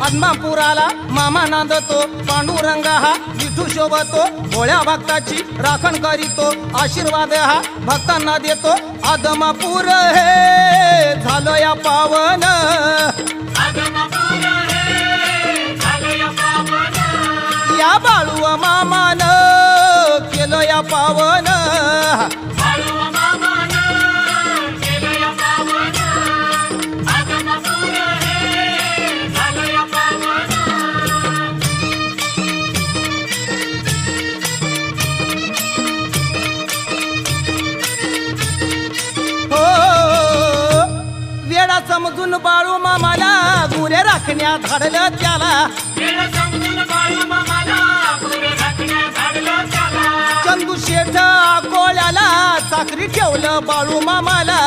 आदमापुराला मामा नांदतो, पांडुरंगा हा विठू शोभतो, भोळ्या भक्ताची राखण करीतो, आशीर्वाद हा भक्तांना देतो. आदमापूर हे झालं या पावन, या बाळू मामान केलं या पावन. समजून बाळू मामाला गुरे राखण्या धाडलं त्याला, चंदू शेठ कोळ्याला चाकरी ठेवलं बाळू मामाला.